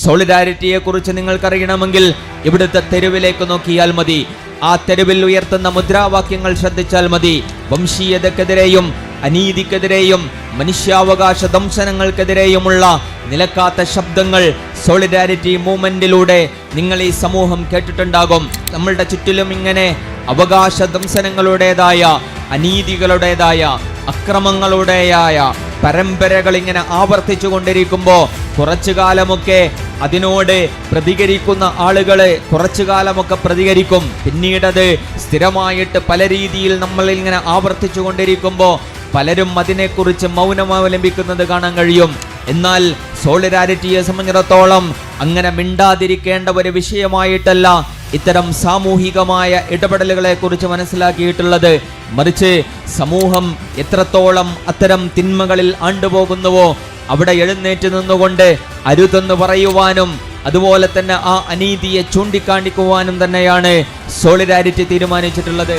സോളിഡാരിറ്റിയെ കുറിച്ച് നിങ്ങൾക്കറിയണമെങ്കിൽ ഇവിടുത്തെ തെരുവിലേക്ക് നോക്കിയാൽ മതി. ആ തെരുവിൽ ഉയർത്തുന്ന മുദ്രാവാക്യങ്ങൾ ശ്രദ്ധിച്ചാൽ മതി. വംശീയതക്കെതിരെയും അനീതിക്കെതിരെയും മനുഷ്യാവകാശ ദംശനങ്ങൾക്കെതിരെയുമുള്ള നിലക്കാത്ത ശബ്ദങ്ങൾ സോളിഡാരിറ്റി മൂവ്മെന്റിലൂടെ നിങ്ങൾ ഈ സമൂഹം കേട്ടിട്ടുണ്ടാകും. നമ്മളുടെ ചുറ്റിലും ഇങ്ങനെ അവകാശ ദംശനങ്ങളുടേതായ, അനീതികളുടേതായ, അക്രമങ്ങളുടേതായ പരമ്പരകൾ ഇങ്ങനെ ആവർത്തിച്ചു കൊണ്ടിരിക്കുമ്പോൾ കുറച്ചു കാലമൊക്കെ അതിനോട് പ്രതികരിക്കുന്ന ആളുകള് കുറച്ചു കാലമൊക്കെ പ്രതികരിക്കും. പിന്നീടത് സ്ഥിരമായിട്ട് പല രീതിയിൽ നമ്മൾ ഇങ്ങനെ ആവർത്തിച്ചു കൊണ്ടിരിക്കുമ്പോൾ പലരും അതിനെക്കുറിച്ച് മൗനം അവലംബിക്കുന്നത് കാണാൻ കഴിയും. എന്നാൽ സോളിഡാരിറ്റിയെ സംബന്ധിച്ചിടത്തോളം അങ്ങനെ മിണ്ടാതിരിക്കേണ്ട ഒരു വിഷയമായിട്ടല്ല ഇത്തരം സാമൂഹികമായ ഇടപെടലുകളെ കുറിച്ച് മനസ്സിലാക്കിയിട്ടുള്ളത്. മറിച്ച് സമൂഹം എത്രത്തോളം അത്തരം തിന്മകളിൽ ആണ്ടുപോകുന്നുവോ അവിടെ എഴുന്നേറ്റ് നിന്നുകൊണ്ട് അരുതെന്ന് പറയുവാനും അതുപോലെ തന്നെ ആ അനീതിയെ ചൂണ്ടിക്കാണിക്കുവാനും തന്നെയാണ് സോളിഡാരിറ്റി തീരുമാനിച്ചിട്ടുള്ളത്.